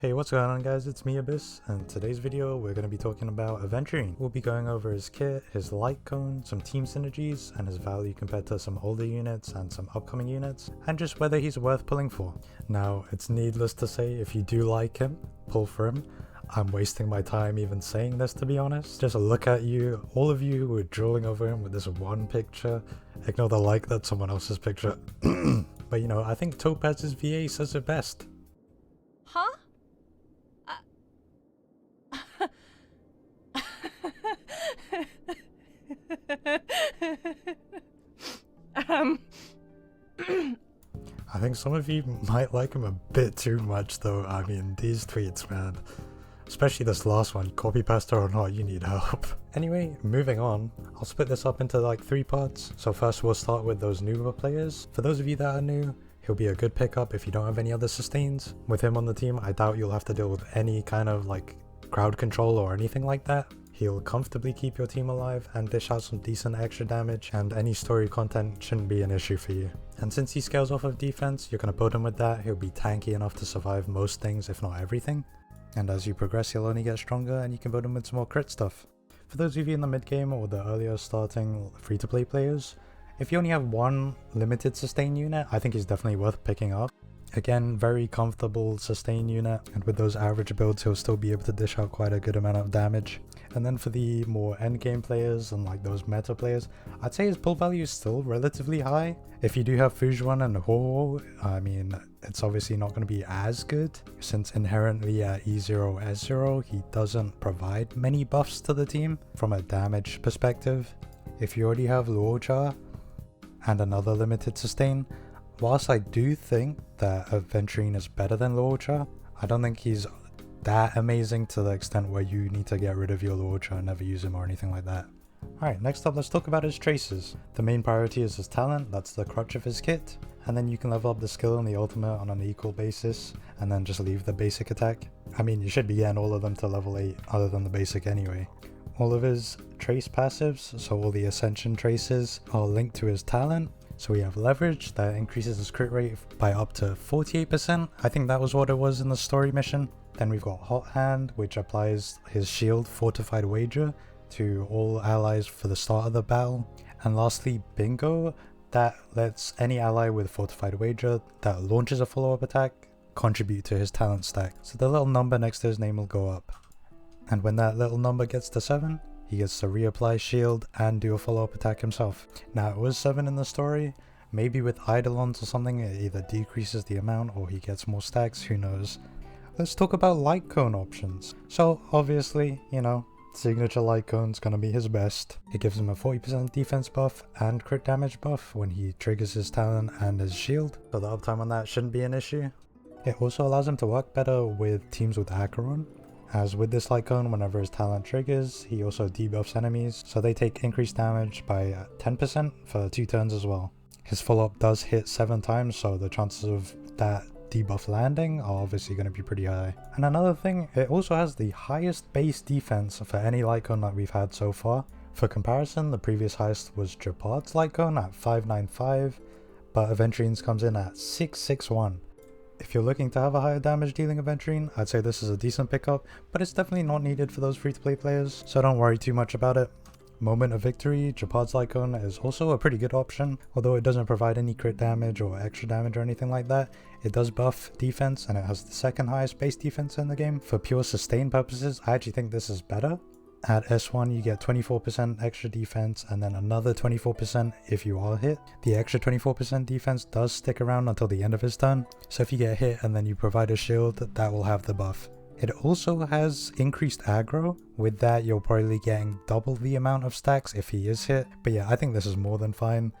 Hey, what's going on guys, it's me Abyss, and in today's video we're going to be talking about Aventurine. We'll be going over his kit, his light cone, some team synergies, and his value compared to some older units and some upcoming units, and just whether he's worth pulling for. Now, it's needless to say, if you do like him, pull for him. I'm wasting my time even saying this, to be honest. Just look at you, all of you who are drooling over him with this one picture. Ignore the like, that's someone else's picture. But you know, I think Topaz's VA says it best. Huh? I think some of you might like him a bit too much though. I mean, these tweets, man. Especially this last one, copy pasta or not, you need help. Anyway, moving on, I'll split this up into like 3 parts. So first we'll start with those newer players. For those of you that are new, he'll be a good pickup if you don't have any other sustains. With him on the team, I doubt you'll have to deal with any kind of like crowd control or anything like that. He'll comfortably keep your team alive and dish out some decent extra damage, and any story content shouldn't be an issue for you. And since he scales off of defense, you're going to build him with that. He'll be tanky enough to survive most things, if not everything. And as you progress, he'll only get stronger and you can build him with some more crit stuff. For those of you in the mid game or the earlier starting free-to-play players, if you only have one limited sustain unit, I think he's definitely worth picking up. Again, very comfortable sustain unit, and with those average builds he'll still be able to dish out quite a good amount of damage. And then for the more endgame players and like those meta players, I'd say his pull value is still relatively high. If you do have Fujuan and Ho, I mean, it's obviously not going to be as good, since inherently at E0 S0 he doesn't provide many buffs to the team from a damage perspective. If you already have Luocha and another limited sustain, whilst I do think that Aventurine is better than Luocha, I don't think he's that amazing to the extent where you need to get rid of your Luocha and never use him or anything like that. Alright, next up let's talk about his traces. The main priority is his talent, that's the crutch of his kit, and then you can level up the skill and the ultimate on an equal basis, and then just leave the basic attack. I mean, you should be getting all of them to level 8 other than the basic anyway. All of his trace passives, so all the ascension traces, are linked to his talent. So we have leverage that increases his crit rate by up to 48%. I think that was what it was in the story mission. Then we've got Hot Hand, which applies his shield Fortified Wager to all allies for the start of the battle. And lastly, Bingo, that lets any ally with Fortified Wager that launches a follow-up attack contribute to his talent stack. So the little number next to his name will go up. And when that little number gets to 7, he gets to reapply shield and do a follow-up attack himself. Now it was 7 in the story, maybe with Eidolons or something it either decreases the amount or he gets more stacks, who knows. Let's talk about light cone options. So obviously, you know, signature light cone's gonna be his best. It gives him a 40% defense buff and crit damage buff when he triggers his talent and his shield, so the uptime on that shouldn't be an issue. It also allows him to work better with teams with Acheron, as with this light cone, whenever his talent triggers, he also debuffs enemies, so they take increased damage by 10% for 2 turns as well. His follow-up does hit 7 times, so the chances of that debuff landing are obviously going to be pretty high. And another thing, it also has the highest base defense for any light cone that we've had so far. For comparison, the previous highest was Japard's light cone at 595, but Aventurine's comes in at 661. If you're looking to have a higher damage dealing Aventurine, I'd say this is a decent pickup, but it's definitely not needed for those free-to-play players, so don't worry too much about it. Moment of Victory, Japard's Lightcone, is also a pretty good option. Although it doesn't provide any crit damage or extra damage or anything like that, it does buff defense and it has the second highest base defense in the game. For pure sustain purposes, I actually think this is better. At S1 you get 24% extra defense and then another 24% if you are hit. The extra 24% defense does stick around until the end of his turn, so if you get hit and then you provide a shield, that will have the buff. It also has increased aggro. With that you're probably getting double the amount of stacks if he is hit, but yeah, I think this is more than fine.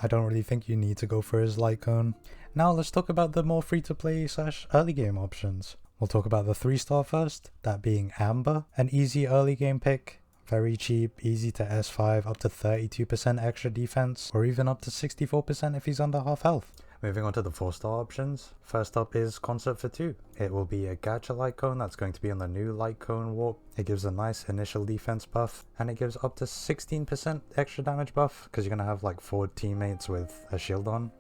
I don't really think you need to go for his light cone. Now let's talk about the more free to play / early game options. We'll talk about the 3-star first, that being Amber, an easy early game pick, very cheap, easy to S5, up to 32% extra defense, or even up to 64% if he's under half health. Moving on to the 4-star options, first up is Concert for 2. It will be a gacha light cone that's going to be on the new light cone warp. It gives a nice initial defense buff, and it gives up to 16% extra damage buff, because you're going to have like 4 teammates with a shield on.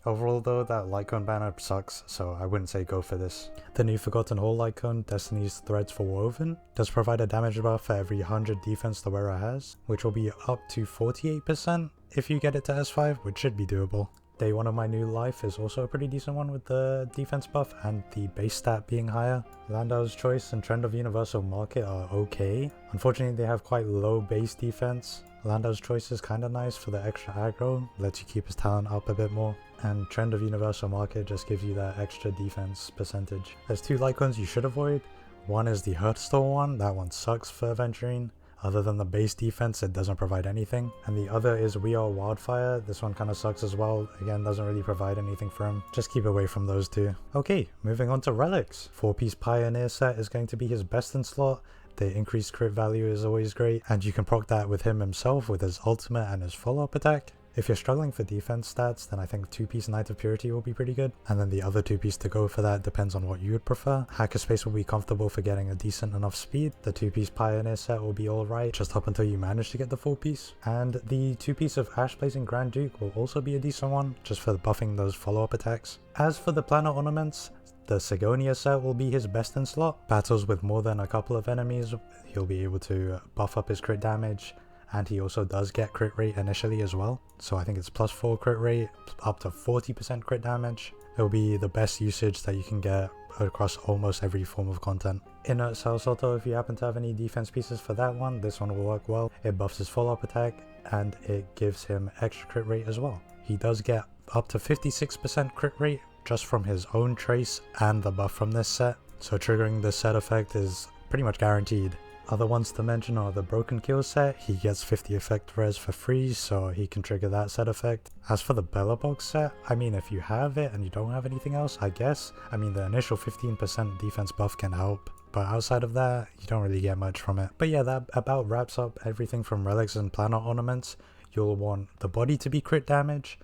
Overall though, that Lightcone banner sucks, so I wouldn't say go for this. The new Forgotten Hall Lightcone, Destiny's Threads for Woven, does provide a damage buff for every 100 defense the wearer has, which will be up to 48% if you get it to S5, which should be doable. Day 1 of my new life is also a pretty decent one with the defense buff and the base stat being higher. Landau's Choice and Trend of Universal Market are okay. Unfortunately, they have quite low base defense. Landau's Choice is kinda nice for the extra aggro, lets you keep his talent up a bit more. And Trend of Universal Market just gives you that extra defense percentage. There's 2 Lightcones you should avoid. One is the Hearthstone one, that one sucks for Aventurine. Other than the base defense, it doesn't provide anything. And the other is We Are Wildfire. This one kind of sucks as well. Again, doesn't really provide anything for him. Just keep away from those 2. Okay, moving on to Relics. 4-piece Pioneer set is going to be his best in slot. The increased crit value is always great, and you can proc that with him himself with his ultimate and his follow-up attack. If you're struggling for defense stats, then I think 2-piece Knight of Purity will be pretty good, and then the other 2-piece to go for that depends on what you would prefer. Hackerspace will be comfortable for getting a decent enough speed. The 2-piece Pioneer set will be alright, just up until you manage to get the 4-piece. And the 2-piece of Ash Blazing Grand Duke will also be a decent one, just for buffing those follow-up attacks. As for the planet ornaments, the Sigonia set will be his best in slot. Battles with more than a couple of enemies, he'll be able to buff up his crit damage, and he also does get crit rate initially as well. So I think it's +4 crit rate, up to 40% crit damage. It'll be the best usage that you can get across almost every form of content. Inert Cell Soto, if you happen to have any defense pieces for that one, this one will work well. It buffs his follow-up attack, and it gives him extra crit rate as well. He does get up to 56% crit rate just from his own trace and the buff from this set, so triggering this set effect is pretty much guaranteed. Other ones to mention are the Broken Kill set. He gets 50 effect res for free, so he can trigger that set effect. As for the Belobog set, I mean, if you have it and you don't have anything else, I guess. I mean, the initial 15% defense buff can help, but outside of that, you don't really get much from it. But yeah, that about wraps up everything from relics and planet ornaments. You'll want the body to be crit damage,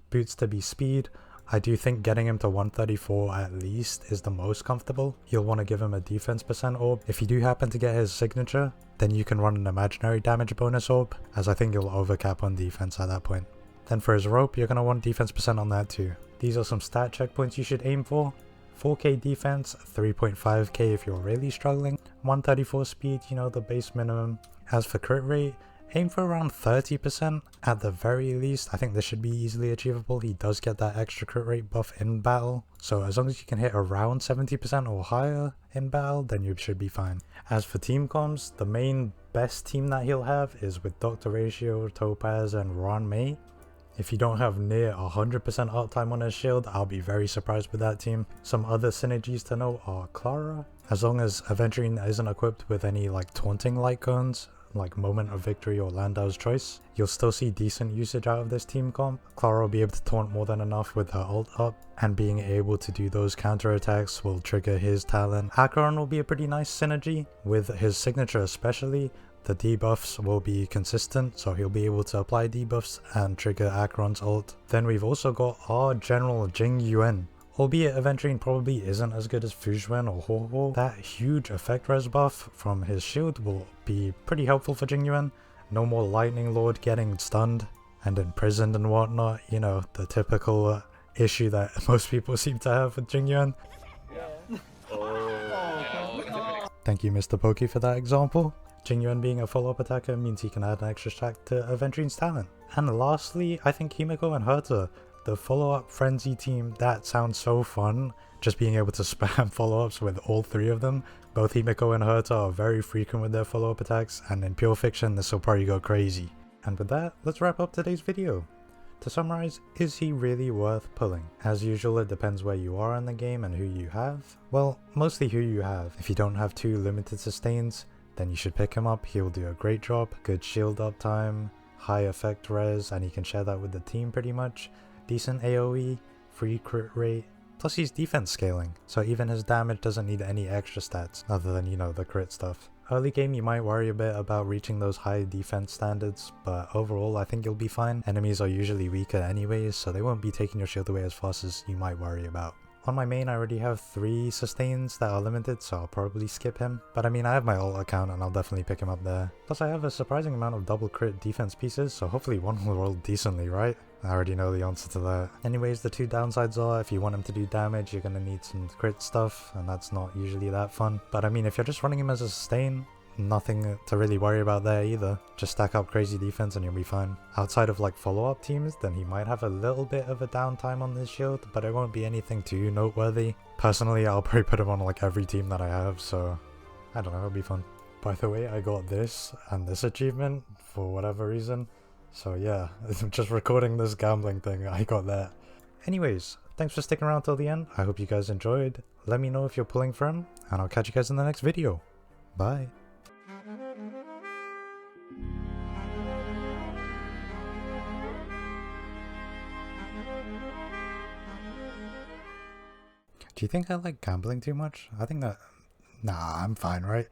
boots to be speed. I do think getting him to 134 at least is the most comfortable. You'll want to give him a defense percent orb. If you do happen to get his signature, then you can run an imaginary damage bonus orb, as I think you'll overcap on defense at that point. Then for his rope, you're going to want defense percent on that too. These are some stat checkpoints you should aim for. 4k defense, 3.5k if you're really struggling, 134 speed, you know, the base minimum. As for crit rate, aim for around 30% at the very least. I think this should be easily achievable. He does get that extra crit rate buff in battle, so as long as you can hit around 70% or higher in battle, then you should be fine. As for team comms, the main best team that he'll have is with Dr. Ratio, Topaz and Ron May. If you don't have near 100% uptime on his shield, I'll be very surprised with that team. Some other synergies to note are Clara. As long as Aventurine isn't equipped with any like taunting Lightcones, like Moment of Victory or Landau's Choice, you'll still see decent usage out of this team comp. Clara will be able to taunt more than enough with her ult up, and being able to do those counter attacks will trigger his talent. Acheron will be a pretty nice synergy, with his signature especially. The debuffs will be consistent, so he'll be able to apply debuffs and trigger Acheron's ult. Then we've also got our general Jing Yuan. Albeit Aventurine probably isn't as good as Fujuan or Ho Ho, that huge effect res buff from his shield will be pretty helpful for Jing Yuan. No more Lightning Lord getting stunned and imprisoned and whatnot, you know, the typical issue that most people seem to have with Jing Yuan. Yeah. Thank you Mr. Pokey for that example. Jing Yuan being a follow-up attacker means he can add an extra stack to Aventurine's talent. And lastly, I think Himeko and Herta, the follow-up frenzy team, that sounds so fun. Just being able to spam follow-ups with all 3 of them. Both Himeko and Herta are very frequent with their follow-up attacks, and in pure fiction this will probably go crazy. And with that, let's wrap up today's video. To summarize, is he really worth pulling? As usual, it depends where you are in the game and who you have. Well, mostly who you have. If you don't have 2 limited sustains, then you should pick him up. He'll do a great job. Good shield uptime, high effect res, and he can share that with the team pretty much. Decent AoE, free crit rate, plus he's defense scaling, so even his damage doesn't need any extra stats other than, you know, the crit stuff. Early game you might worry a bit about reaching those high defense standards, but overall I think you'll be fine. Enemies are usually weaker anyways, so they won't be taking your shield away as fast as you might worry about. On my main I already have 3 sustains that are limited, so I'll probably skip him. But I mean, I have my ult account and I'll definitely pick him up there. Plus I have a surprising amount of double crit defense pieces, so hopefully one will roll decently, right? I already know the answer to that. Anyways, the two downsides are if you want him to do damage, you're gonna need some crit stuff, and that's not usually that fun. But I mean, if you're just running him as a sustain, nothing to really worry about there either. Just stack up crazy defense and you'll be fine. Outside of like follow-up teams, then he might have a little bit of a downtime on this shield, but it won't be anything too noteworthy. Personally, I'll probably put him on like every team that I have, so I don't know, it'll be fun. By the way, I got this and this achievement for whatever reason. So yeah, just recording this gambling thing, I got that. Anyways, thanks for sticking around till the end. I hope you guys enjoyed. Let me know if you're pulling for him, and I'll catch you guys in the next video. Bye. Do you think I like gambling too much? I think that... Nah, I'm fine, right?